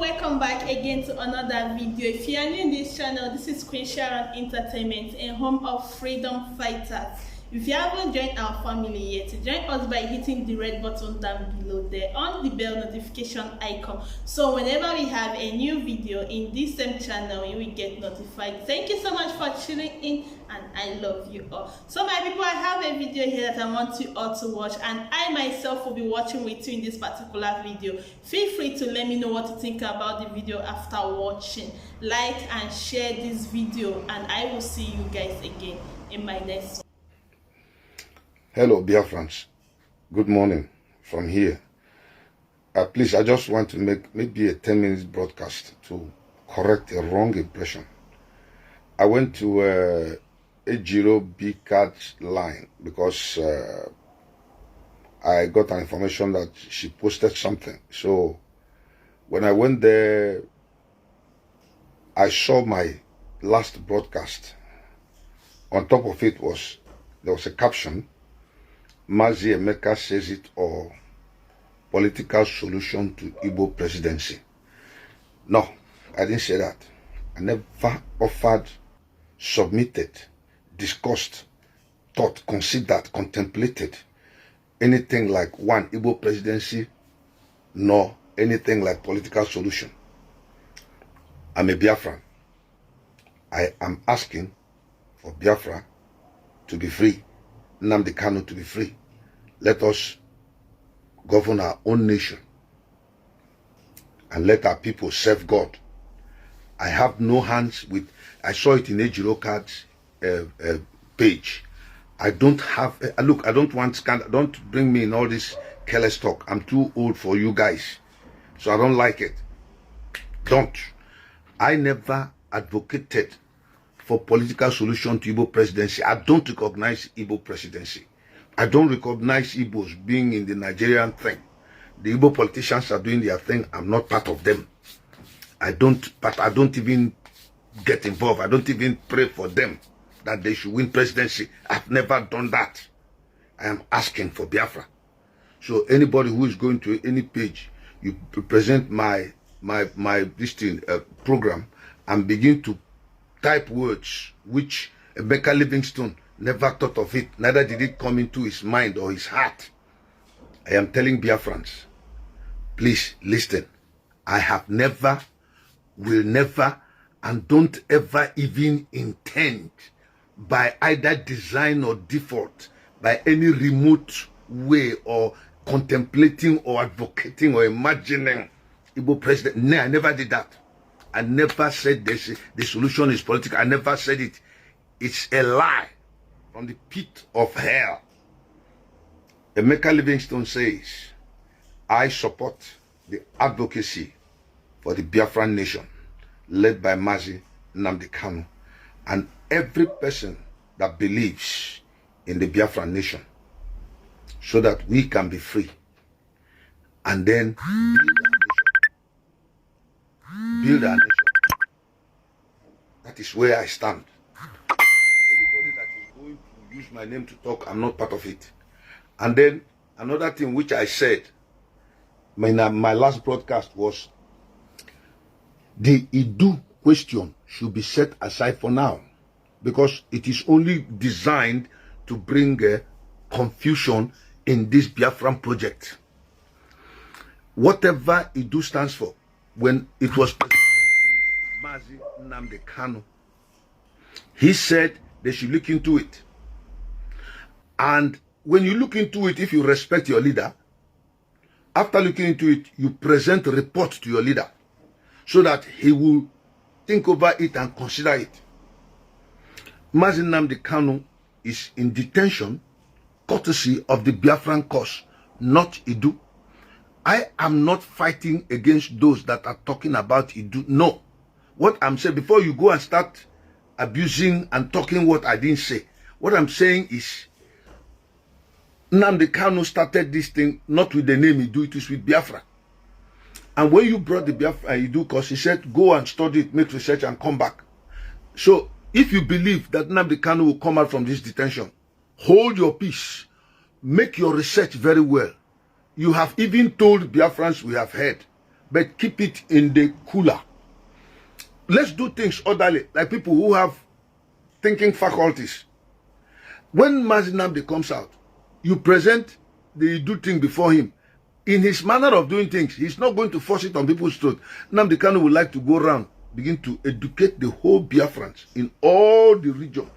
welcome back again to another video. If you are new in this channel, this is Queen Sharon Entertainment and home of freedom fighters. If you haven't joined our family yet, join us by hitting the red button down below there on the bell notification icon, so whenever we have a new video in this same channel, you will get notified. Thank you so much for tuning in, and I love you all. So my people, I have a video here that I want you all to watch, and I myself will be watching with you in this particular video. Feel free to let me know what you think about the video after watching. Like and share this video, and I will see you guys again in my next one. Hello, dear friends. Good morning from here. Please, I just want to make maybe a 10-minute broadcast to correct a wrong impression. I went to A0B card line because I got an information that she posted something. So when I went there, I saw my last broadcast. On top of it there was a caption. Mazi Emeka says it all. Political solution to Igbo presidency. No, I didn't say that. I never offered, submitted, discussed, thought, considered, contemplated anything like one Igbo presidency, nor anything like political solution. I'm a Biafran. I am asking for Biafra to be free. Nnamdi Kanu to be free. Let us govern our own nation and let our people serve God. I have no hands with, I saw it in A0 card's page. I don't have, look, I don't want scandal. Don't bring me in all this careless talk. I'm too old for you guys. So I don't like it. Don't. I never advocated for political solution to Igbo presidency. I don't recognize Igbo presidency. I don't recognize Igbos being in the Nigerian thing. The Igbo politicians are doing their thing. I'm not part of them. I don't even get involved. I don't even pray for them that they should win presidency. I've never done that. I am asking for Biafra. So anybody who is going to any page, you present my program and begin to type words which Emeka Livingstone never thought of it, neither did it come into his mind or his heart. I am telling Biafrans, please listen. I have never, will never, and don't ever even intend by either design or default, by any remote way or contemplating or advocating or imagining Igbo president. No, I never did that. I never said this, the solution is political. I never said it. It's a lie from the pit of hell. Emeka Livingstone says, I support the advocacy for the Biafran nation led by Mazi Nnamdi Kanu and every person that believes in the Biafran nation so that we can be free and then build our nation. That is where I stand. Anybody that is going to use my name to talk, I'm not part of it. And then another thing which I said my last broadcast was the Idu question should be set aside for now because it is only designed to bring confusion in this Biafran project. Whatever Idu stands for, when it was presented to Mazi Nnamdi Kanu, he said they should look into it. And when you look into it, if you respect your leader, after looking into it, you present a report to your leader so that he will think over it and consider it. Mazi Nnamdi Kanu is in detention courtesy of the Biafran cause, not Idu. I am not fighting against those that are talking about Idu. No. What I'm saying, before you go and start abusing and talking what I didn't say, what I'm saying is Nnamdi Kanu started this thing not with the name Idu, it is with Biafra. And when you brought the Biafra Idu cause, he said, go and study it, make research and come back. So if you believe that Nnamdi Kanu will come out from this detention, hold your peace. Make your research very well. You have even told Biafrans, we have heard, but keep it in the cooler. Let's do things orderly, like people who have thinking faculties. When Mazi Nnamdi comes out, you present the do thing before him. In his manner of doing things, he's not going to force it on people's throat. Nnamdi Kanu would like to go around, begin to educate the whole Biafrans in all the regions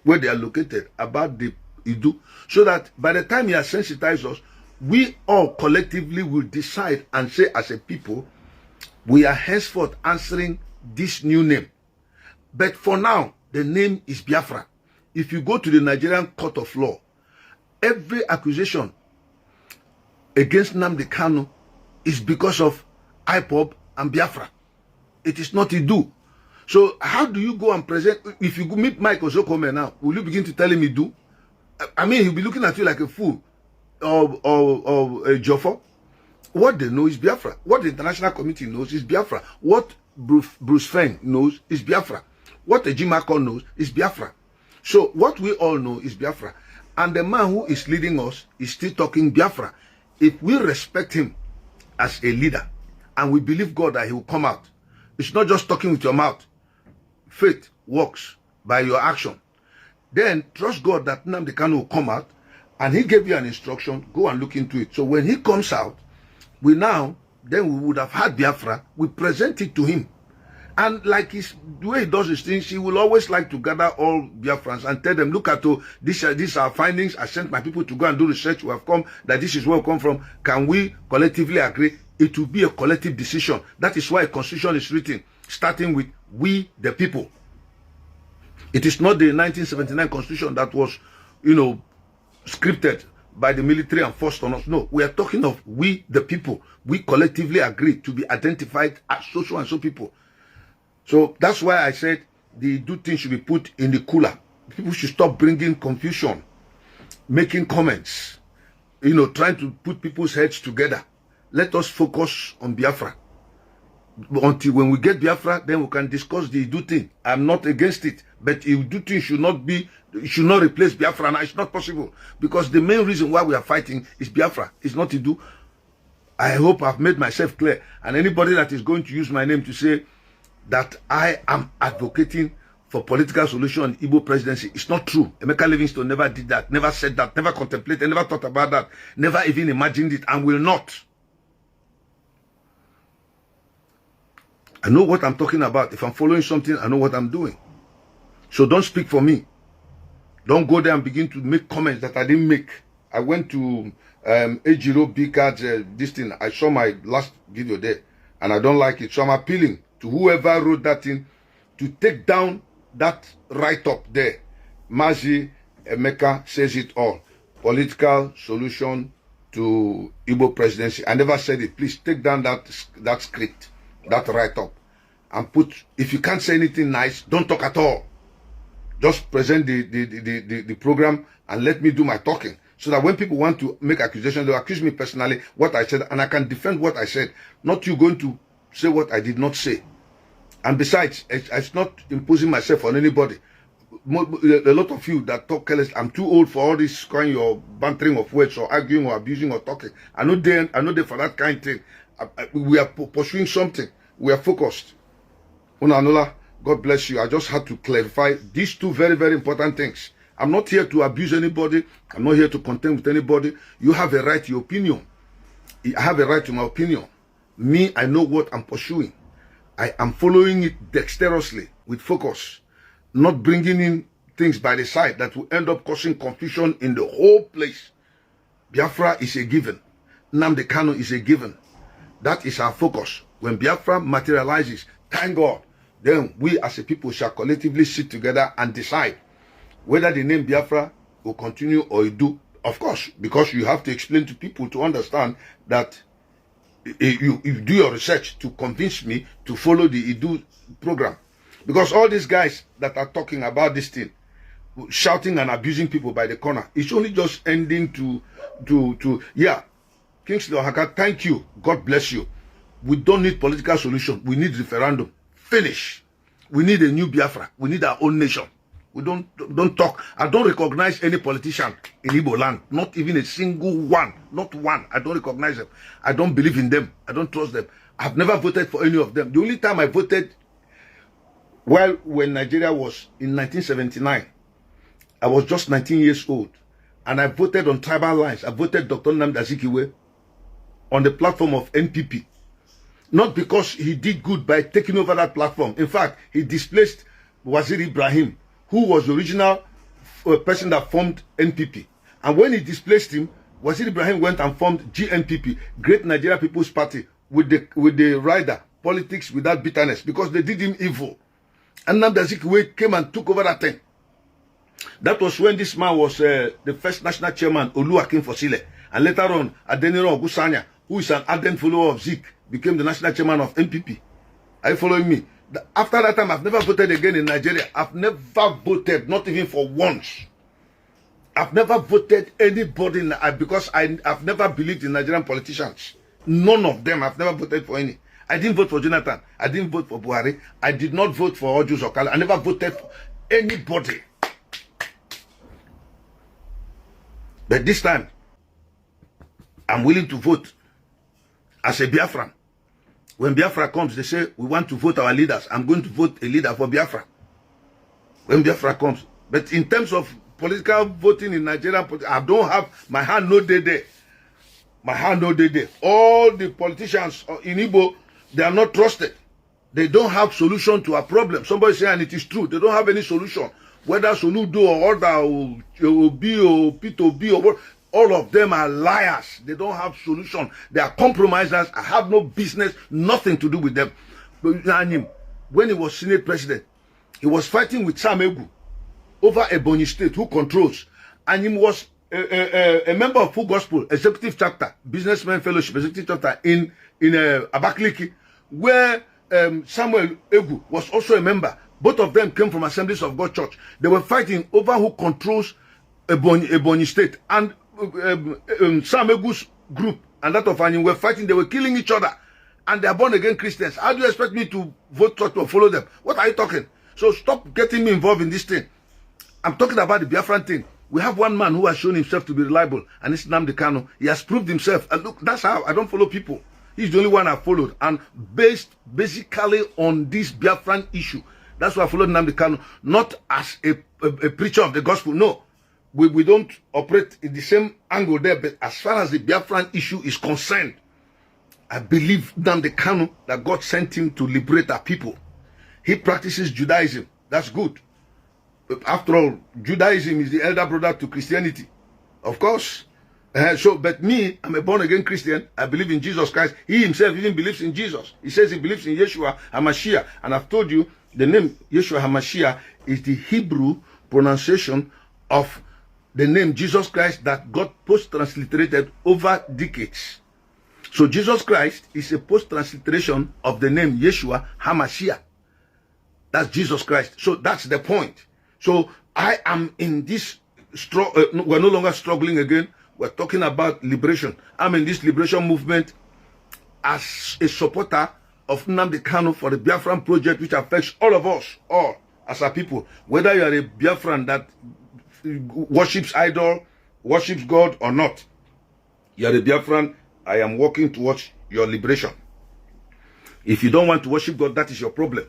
where they are located about the Idu, so that by the time he has sensitized us, we all collectively will decide and say as a people, we are henceforth answering this new name. But for now, the name is Biafra. If you go to the Nigerian Court of Law, every accusation against Nnamdi Kanu is because of Ipob and Biafra. It is not Idu. So how do you go and present? If you meet Mike Ozokome now, will you begin to tell him Idu? I mean, he'll be looking at you like a fool or a Joffo. What they know is Biafra. What the international committee knows is Biafra. What Bruce Feng knows is Biafra. What the Jimako knows is Biafra. So what we all know is Biafra. And the man who is leading us is still talking Biafra. If we respect him as a leader and we believe God that he will come out, it's not just talking with your mouth. Faith works by your action. Then trust God that Nnamdi Kanu will come out, and he gave you an instruction, go and look into it. So when he comes out, then we would have had Biafra, we present it to him. And like the way he does his things, he will always like to gather all Biafrans and tell them, look at these are findings. I sent my people to go and do research. We have come, that this is where we come from. Can we collectively agree? It will be a collective decision. That is why a constitution is written, starting with we the people. It is not the 1979 constitution that was, scripted by the military and forced on us. No, we are talking of we the people. We collectively agree to be identified as so and so people. So that's why I said the do things should be put in the cooler. People should stop bringing confusion, making comments, trying to put people's heads together. Let us focus on Biafra. Until when we get Biafra, then we can discuss the do thing. I'm not against it, but the do thing should not replace Biafra. Now it's not possible, because the main reason why we are fighting is Biafra. It's not Idu. I hope I've made myself clear. And anybody that is going to use my name to say that I am advocating for political solution on Igbo presidency, it's not true. Emeka Livingstone never did that, never said that, never contemplated, never thought about that, never even imagined it, and will not. I know what I'm talking about. If I'm following something, I know what I'm doing. So don't speak for me. Don't go there and begin to make comments that I didn't make. I went to Ejiro B-Cards, this thing. I saw my last video there, and I don't like it. So I'm appealing to whoever wrote that thing to take down that write-up there. Mazi Emeka says it all. Political solution to Igbo presidency. I never said it. Please take down that script, that write-up, and put, if you can't say anything nice, don't talk at all. Just present the program and let me do my talking, so that when people want to make accusations, they'll accuse me personally, what I said, and I can defend what I said, not you going to say what I did not say. And besides, it's not imposing myself on anybody. A lot of you that talk careless, I'm too old for all this kind of bantering of words or arguing or abusing or talking. I know they for that kind of thing. We are pursuing something. We are focused. Unanola, God bless you. I just had to clarify these two very, very important things. I'm not here to abuse anybody. I'm not here to contend with anybody. You have a right to your opinion. I have a right to my opinion. Me, I know what I'm pursuing. I am following it dexterously with focus, not bringing in things by the side that will end up causing confusion in the whole place. Biafra is a given. Nnamdi Kanu is a given. That is our focus. When Biafra materializes, thank God, then we as a people shall collectively sit together and decide whether the name Biafra will continue or it do. Of course, because you have to explain to people to understand that you do your research to convince me to follow the Idu program. Because all these guys that are talking about this thing, shouting and abusing people by the corner, it's only just ending yeah, Kingsley Ohaka, thank you, God bless you. We don't need political solution, we need referendum. Finish. We need a new Biafra, we need our own nation. We don't talk. I don't recognize any politician in Igbo land. Not even a single one. Not one. I don't recognize them. I don't believe in them. I don't trust them. I've never voted for any of them. The only time I voted, well, when Nigeria was in 1979, I was just 19 years old. And I voted on tribal lines. I voted Dr. Nnamdi Azikiwe on the platform of NPP. Not because he did good by taking over that platform. In fact, he displaced Waziri Ibrahim, who was the original person that formed NPP. And when he displaced him, Waziri Ibrahim went and formed GNPP, Great Nigeria People's Party, with the rider, politics without bitterness, because they did him evil. And Nnamdi Azikiwe came and took over that thing. That was when this man was the first national chairman, Oluwakin Fosile. And later on, Adeniro Ogusanya, who is an ardent follower of Zik, became the national chairman of NPP. Are you following me? After that time, I've never voted again in Nigeria. I've never voted, not even for once. I've never voted anybody because I've never believed in Nigerian politicians. None of them. I've never voted for any. I didn't vote for Jonathan. I didn't vote for Buhari. I did not vote for Ojus Okala. I never voted for anybody. But this time, I'm willing to vote as a Biafran. When Biafra comes, they say, we want to vote our leaders. I'm going to vote a leader for Biafra. When Biafra comes. But in terms of political voting in Nigeria, I don't have my hand no day there. My hand no day there. All the politicians in Igbo, they are not trusted. They don't have solution to a problem. Somebody say, and it is true, they don't have any solution. Whether Soludo or Order or B or P2B or what, all of them are liars. They don't have solution. They are compromisers. I have no business, nothing to do with them. But when he was Senate president, he was fighting with Sam Egu over Ebonyi State, who controls. And he was a member of Full Gospel Executive Chapter, Businessman Fellowship Executive Chapter in Abakaliki, where Samuel Egu was also a member. Both of them came from Assemblies of God Church. They were fighting over who controls Ebonyi State. And Sam Egu's group and that of Anyim were fighting. They were killing each other. And they are born-again Christians. How do you expect me to vote or follow them? What are you talking? So stop getting me involved in this thing. I'm talking about the Biafran thing. We have one man who has shown himself to be reliable, and it's Nnamdi Kanu. He has proved himself. And look, that's how I don't follow people. He's the only one I followed. And based basically on this Biafran issue, that's why I followed Nnamdi Kanu. Not as a preacher of the gospel. No. We don't operate in the same angle there. But as far as the Biafran issue is concerned, I believe Nnamdi Kanu, that God sent him to liberate our people. He practices Judaism. That's good. But after all, Judaism is the elder brother to Christianity. Of course. But me, I'm a born-again Christian. I believe in Jesus Christ. He himself even believes in Jesus. He says he believes in Yeshua HaMashiach. And I've told you, the name Yeshua HaMashiach is the Hebrew pronunciation of the name Jesus Christ that God post-transliterated over decades. So Jesus Christ is a post-transliteration of the name Yeshua HaMashiach. That's Jesus Christ. So that's the point. So I am in this, we're no longer struggling again. We're talking about liberation. I'm in this liberation movement as a supporter of Nnamdi Kanu for the Biafran project, which affects all of us, all as a people. Whether you are a Biafran that worships idol, worships God or not, you are a Biafran. I am working towards your liberation. If you don't want to worship God, that is your problem.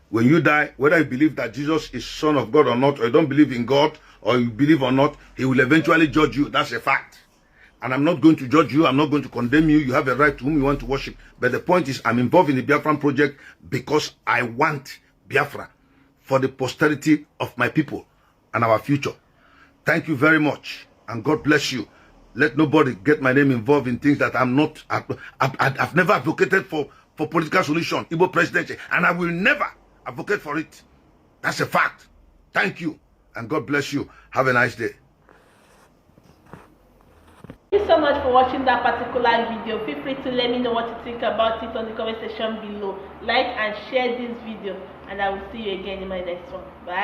When you die, whether you believe that Jesus is Son of God or not, or you don't believe in God, or you believe or not, he will eventually judge you. That's a fact. And I'm not going to judge you. I'm not going to condemn you. You have a right to whom you want to worship. But the point is, I'm involved in the Biafran project because I want Biafra for the posterity of my people and our future. Thank you very much. And God bless you. Let nobody get my name involved in things that I'm not. I've never advocated for political solution, Igbo presidency, and I will never advocate for it. That's a fact. Thank you. And God bless you. Have a nice day. Thank you so much for watching that particular video. Feel free to let me know what you think about it on the comment section below. Like and share this video, and I will see you again in my next one. Bye.